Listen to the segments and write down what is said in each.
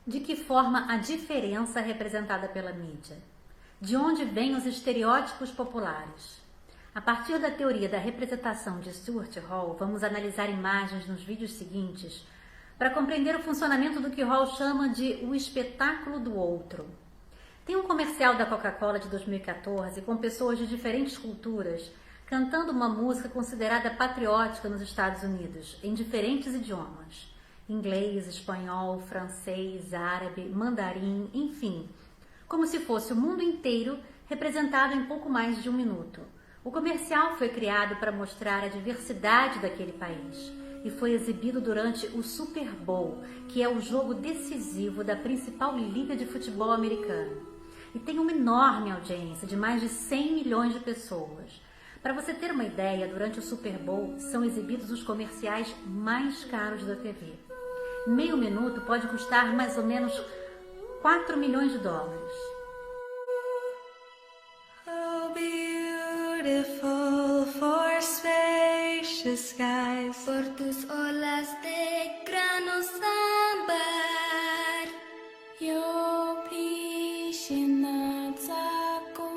De que forma a diferença é representada pela mídia? De onde vêm os estereótipos populares? A partir da teoria da representação de Stuart Hall, vamos analisar imagens nos vídeos seguintes para compreender o funcionamento do que Hall chama de o espetáculo do outro. Tem um comercial da Coca-Cola de 2014 com pessoas de diferentes culturas cantando uma música considerada patriótica nos Estados Unidos, em diferentes idiomas. Inglês, espanhol, francês, árabe, mandarim, enfim, como se fosse o mundo inteiro representado em pouco mais de um minuto. O comercial foi criado para mostrar a diversidade daquele país e foi exibido durante o Super Bowl, que é o jogo decisivo da principal liga de futebol americano. E tem uma enorme audiência de mais de 100 milhões de pessoas. Para você ter uma ideia, durante o Super Bowl são exibidos os comerciais mais caros da TV. Meio minuto pode custar mais ou menos 4 milhões de dólares. Oh, beautiful for spacious skies, por tus olas de grano sambar, yo piscina sakuti.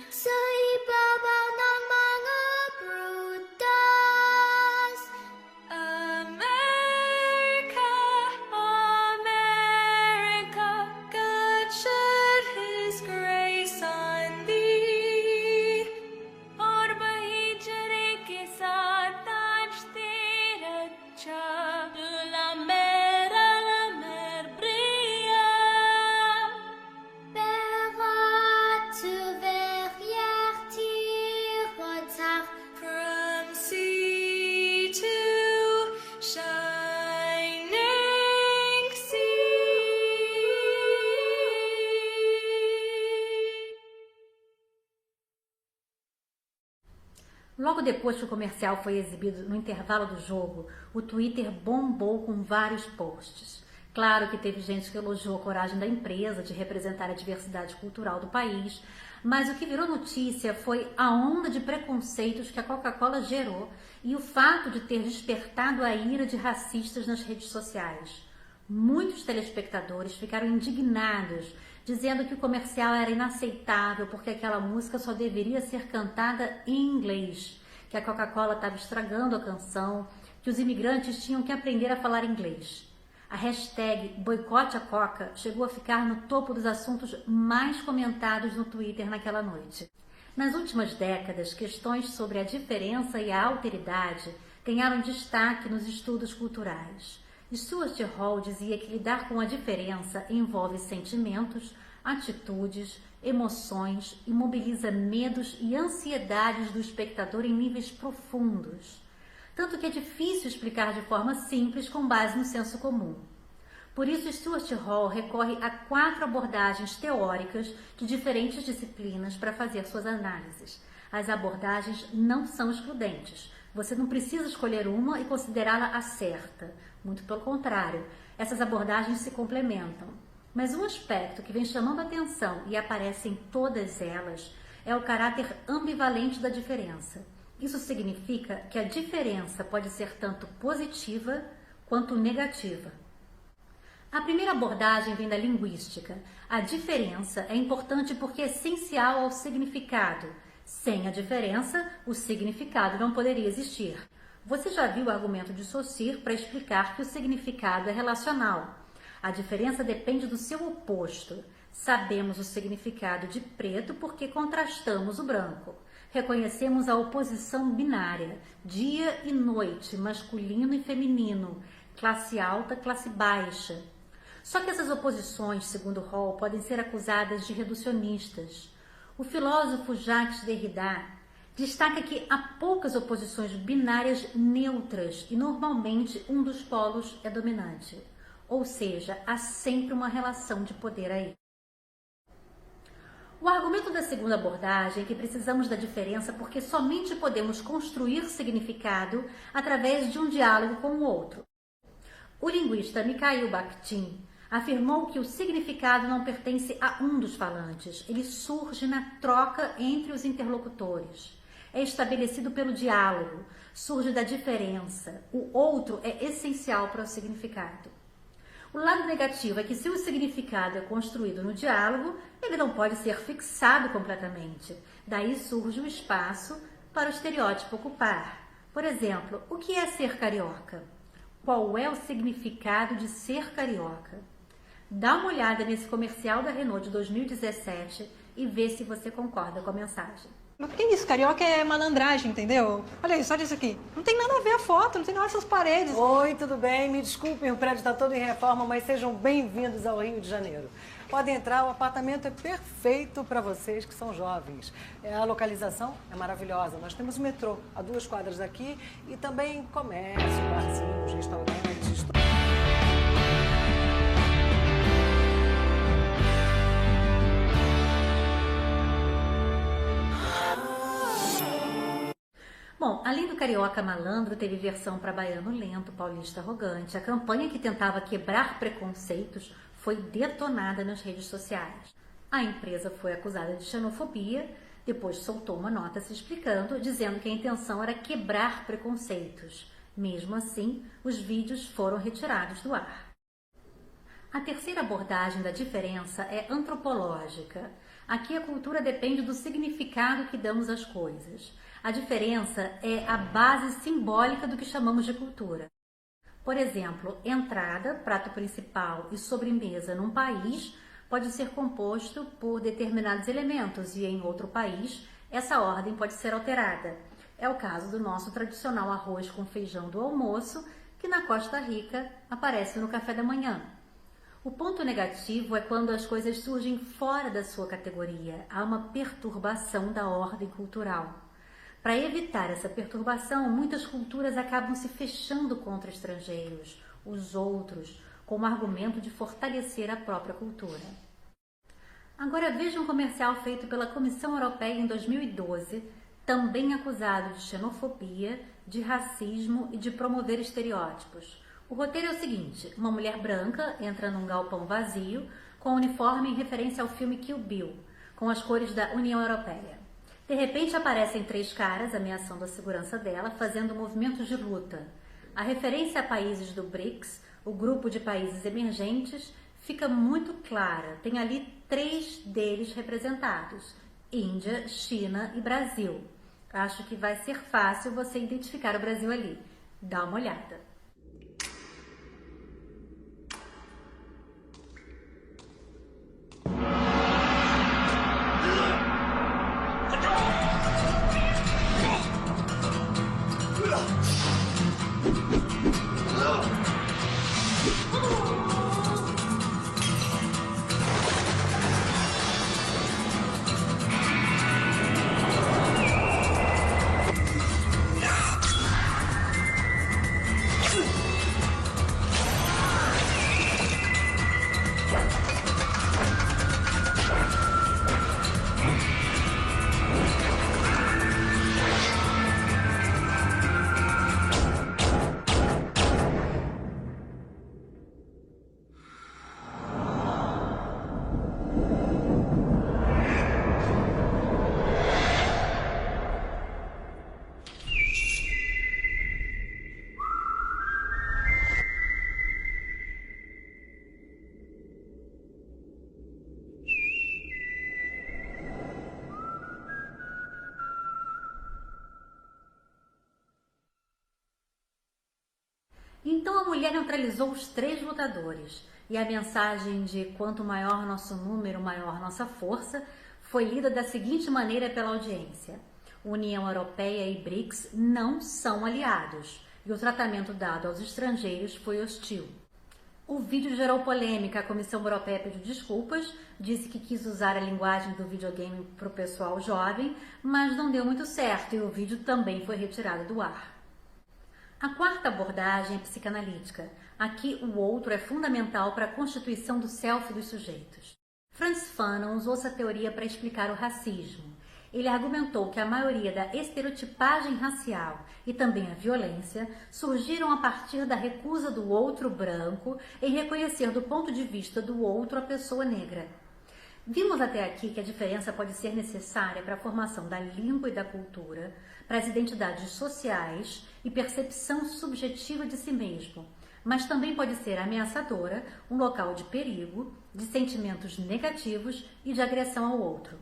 sa ibabaw ng mga prutas. America, America, God shed His grace on thee. और वही जरे के साथ आज तेरा चाँद la mer brilla. Bevat to verrière tirotard, From sea to shining sea. Logo depois que o comercial foi exibido no intervalo do jogo, o Twitter bombou com vários posts. Claro que teve gente que elogiou a coragem da empresa de representar a diversidade cultural do país, mas o que virou notícia foi a onda de preconceitos que a Coca-Cola gerou e o fato de ter despertado a ira de racistas nas redes sociais. Muitos telespectadores ficaram indignados, dizendo que o comercial era inaceitável porque aquela música só deveria ser cantada em inglês, que a Coca-Cola estava estragando a canção, que os imigrantes tinham que aprender a falar inglês. A hashtag Boicote a Coca chegou a ficar no topo dos assuntos mais comentados no Twitter naquela noite. Nas últimas décadas, questões sobre a diferença e a alteridade ganharam destaque nos estudos culturais. Stuart Hall dizia que lidar com a diferença envolve sentimentos, atitudes, emoções e mobiliza medos e ansiedades do espectador em níveis profundos. Tanto que é difícil explicar de forma simples com base no senso comum. Por isso, Stuart Hall recorre a 4 abordagens teóricas de diferentes disciplinas para fazer suas análises. As abordagens não são excludentes. Você não precisa escolher uma e considerá-la a certa. Muito pelo contrário, essas abordagens se complementam. Mas um aspecto que vem chamando a atenção e aparece em todas elas é o caráter ambivalente da diferença. Isso significa que a diferença pode ser tanto positiva quanto negativa. A primeira abordagem vem da linguística. A diferença é importante porque é essencial ao significado. Sem a diferença, o significado não poderia existir. Você já viu o argumento de Saussure para explicar que o significado é relacional. A diferença depende do seu oposto. Sabemos o significado de preto porque contrastamos o branco. Reconhecemos a oposição binária, dia e noite, masculino e feminino, classe alta, classe baixa. Só que essas oposições, segundo Hall, podem ser acusadas de reducionistas. O filósofo Jacques Derrida destaca que há poucas oposições binárias neutras e normalmente um dos polos é dominante. Ou seja, há sempre uma relação de poder aí. O argumento da segunda abordagem é que precisamos da diferença porque somente podemos construir significado através de um diálogo com o outro. O linguista Mikhail Bakhtin afirmou que o significado não pertence a um dos falantes, ele surge na troca entre os interlocutores. É estabelecido pelo diálogo, surge da diferença. O outro é essencial para o significado. O lado negativo é que se o significado é construído no diálogo, ele não pode ser fixado completamente. Daí surge o espaço para o estereótipo ocupar. Por exemplo, o que é ser carioca? Qual é o significado de ser carioca? Dá uma olhada nesse comercial da Renault de 2017 e vê se você concorda com a mensagem. Mas que isso? Carioca é malandragem, entendeu? Olha isso, olha isso aqui. Não tem nada a ver a foto, não tem nada essas paredes. Oi, tudo bem? Me desculpem, o prédio está todo em reforma, mas sejam bem-vindos ao Rio de Janeiro. Podem entrar, o apartamento é perfeito para vocês que são jovens. A localização é maravilhosa. Nós temos o metrô a 2 quadras daqui e também comércio, barzinhos, restaurantes. Bom, além do carioca malandro, teve versão para baiano lento, paulista arrogante. A campanha que tentava quebrar preconceitos foi detonada nas redes sociais. A empresa foi acusada de xenofobia, depois soltou uma nota se explicando, dizendo que a intenção era quebrar preconceitos. Mesmo assim, os vídeos foram retirados do ar. A terceira abordagem da diferença é antropológica. Aqui a cultura depende do significado que damos às coisas. A diferença é a base simbólica do que chamamos de cultura. Por exemplo, entrada, prato principal e sobremesa num país pode ser composto por determinados elementos e em outro país essa ordem pode ser alterada. É o caso do nosso tradicional arroz com feijão do almoço, que na Costa Rica aparece no café da manhã. O ponto negativo é quando as coisas surgem fora da sua categoria, há uma perturbação da ordem cultural. Para evitar essa perturbação, muitas culturas acabam se fechando contra estrangeiros, os outros, com o argumento de fortalecer a própria cultura. Agora veja um comercial feito pela Comissão Europeia em 2012, também acusado de xenofobia, de racismo e de promover estereótipos. O roteiro é o seguinte: uma mulher branca entra num galpão vazio com um uniforme em referência ao filme Kill Bill, com as cores da União Europeia. De repente aparecem 3 caras ameaçando a segurança dela, fazendo movimentos de luta. A referência a países do BRICS, o grupo de países emergentes, fica muito clara. Tem ali 3 deles representados: Índia, China e Brasil. Acho que vai ser fácil você identificar o Brasil ali. Dá uma olhada. Então a mulher neutralizou os 3 lutadores e a mensagem de quanto maior nosso número, maior nossa força foi lida da seguinte maneira pela audiência: União Europeia e BRICS não são aliados e o tratamento dado aos estrangeiros foi hostil. O vídeo gerou polêmica, a Comissão Europeia pediu desculpas, disse que quis usar a linguagem do videogame para o pessoal jovem, mas não deu muito certo e o vídeo também foi retirado do ar. A quarta abordagem é psicanalítica. Aqui o outro é fundamental para a constituição do self dos sujeitos. Frantz Fanon usou essa teoria para explicar o racismo. Ele argumentou que a maioria da estereotipagem racial e também a violência surgiram a partir da recusa do outro branco em reconhecer do ponto de vista do outro a pessoa negra. Vimos até aqui que a diferença pode ser necessária para a formação da língua e da cultura, para as identidades sociais e percepção subjetiva de si mesmo. mas também pode ser ameaçadora, um local de perigo, de sentimentos negativos e de agressão ao outro.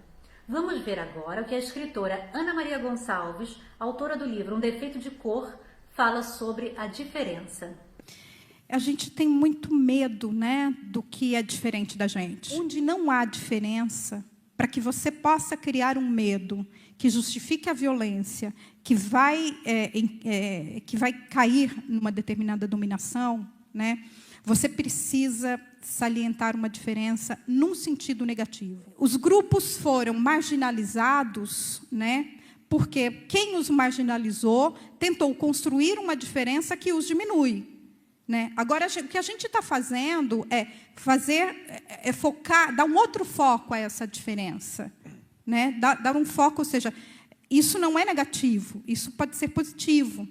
Vamos ver agora o que a escritora Ana Maria Gonçalves, autora do livro Um Defeito de Cor, fala sobre a diferença. A gente tem muito medo, né, do que é diferente da gente. Onde não há diferença, para que você possa criar um medo que justifique a violência, que vai cair numa determinada dominação, né, você precisa salientar uma diferença num sentido negativo. Os grupos foram marginalizados, né, porque quem os marginalizou tentou construir uma diferença que os diminui. Né? Agora, o que a gente está fazendo é focar, dar um outro foco a essa diferença. Né? Dar um foco, ou seja, isso não é negativo, isso pode ser positivo.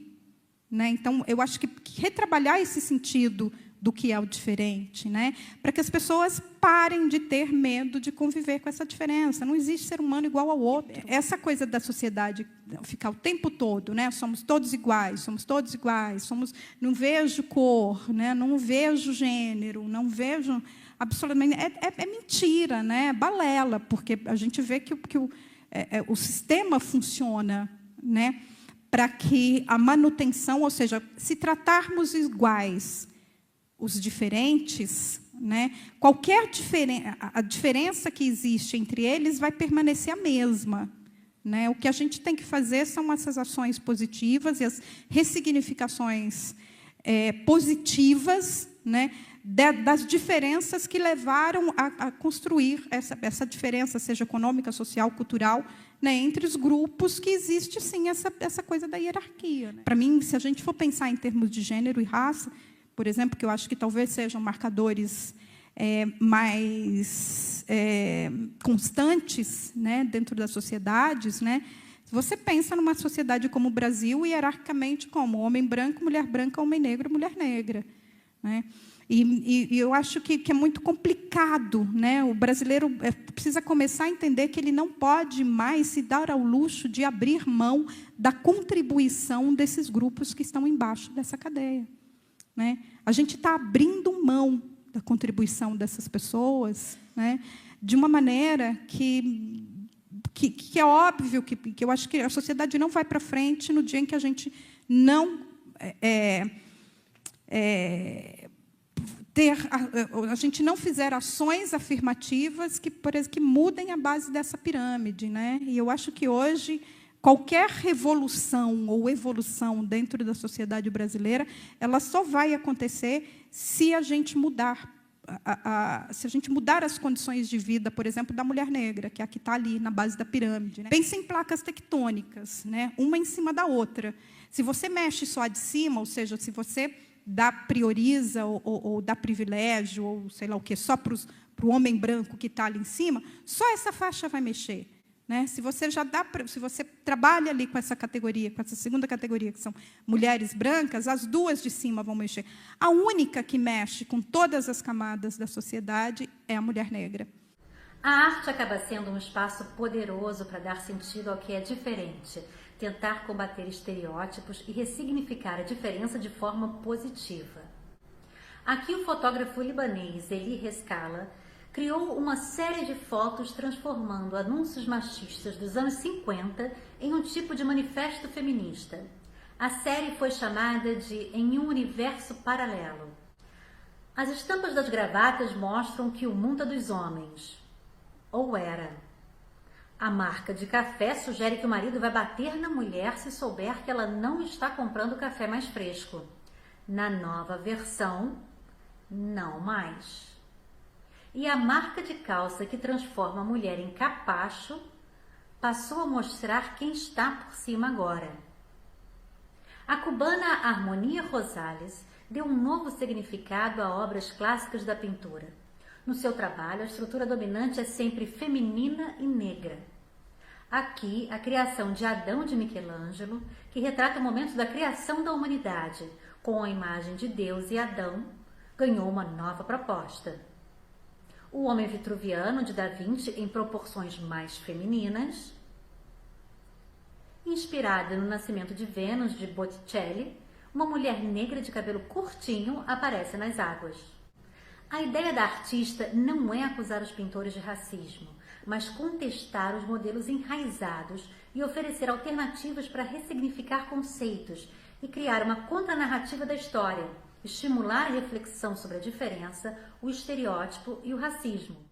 Né? Então, eu acho que retrabalhar esse sentido do que é o diferente, né? Para que as pessoas parem de ter medo de conviver com essa diferença. Não existe ser humano igual ao outro. Essa coisa da sociedade ficar o tempo todo, né? Somos todos iguais, não vejo cor, né? Não vejo gênero, não vejo absolutamente. É mentira, né? É balela, porque a gente vê que o sistema funciona, né? Para que a manutenção, ou seja, se tratarmos iguais os diferentes, né, a diferença que existe entre eles vai permanecer a mesma. Né? O que a gente tem que fazer são essas ações positivas e as ressignificações positivas, né, das diferenças que levaram a construir essa diferença, seja econômica, social, cultural, né, entre os grupos, que existe, sim, essa coisa da hierarquia. Né? Para mim, se a gente for pensar em termos de gênero e raça, por exemplo, que eu acho que talvez sejam marcadores mais constantes, né, dentro das sociedades, né? Você pensa numa sociedade como o Brasil, hierarquicamente como homem branco, mulher branca, homem negro, mulher negra. Né? E eu acho que é muito complicado. Né? O brasileiro precisa começar a entender que ele não pode mais se dar ao luxo de abrir mão da contribuição desses grupos que estão embaixo dessa cadeia. Né? A gente está abrindo mão da contribuição dessas pessoas, né, de uma maneira que é óbvio que eu acho que a sociedade não vai para frente no dia em que a gente não a gente não fizer ações afirmativas que mudem a base dessa pirâmide. Né? E eu acho que hoje qualquer revolução ou evolução dentro da sociedade brasileira, ela só vai acontecer se a gente mudar, se a gente mudar as condições de vida, por exemplo, da mulher negra, que é a que está ali na base da pirâmide. Né? Pense em placas tectônicas, né? Uma em cima da outra. Se você mexe só a de cima, ou seja, se você prioriza ou dá privilégio, ou sei lá o quê, só para o homem branco que está ali em cima, só essa faixa vai mexer. Né? Se você trabalha ali com essa categoria, com essa segunda categoria, que são mulheres brancas, as duas de cima vão mexer. A única que mexe com todas as camadas da sociedade é a mulher negra. A arte acaba sendo um espaço poderoso para dar sentido ao que é diferente, tentar combater estereótipos e ressignificar a diferença de forma positiva. Aqui o fotógrafo libanês Eli Rescala criou uma série de fotos transformando anúncios machistas dos anos 50 em um tipo de manifesto feminista. A série foi chamada de Em um Universo Paralelo. As estampas das gravatas mostram que o mundo é dos homens. Ou era. A marca de café sugere que o marido vai bater na mulher se souber que ela não está comprando café mais fresco. Na nova versão, não mais. E a marca de calça que transforma a mulher em capacho passou a mostrar quem está por cima agora. A cubana Harmonia Rosales deu um novo significado a obras clássicas da pintura. No seu trabalho, a estrutura dominante é sempre feminina e negra. Aqui, a criação de Adão de Michelangelo, que retrata o momento da criação da humanidade, com a imagem de Deus e Adão, ganhou uma nova proposta. O Homem Vitruviano, de Da Vinci, em proporções mais femininas. Inspirada no Nascimento de Vênus, de Botticelli, uma mulher negra de cabelo curtinho aparece nas águas. A ideia da artista não é acusar os pintores de racismo, mas contestar os modelos enraizados e oferecer alternativas para ressignificar conceitos e criar uma contranarrativa da história, estimular a reflexão sobre a diferença, o estereótipo e o racismo.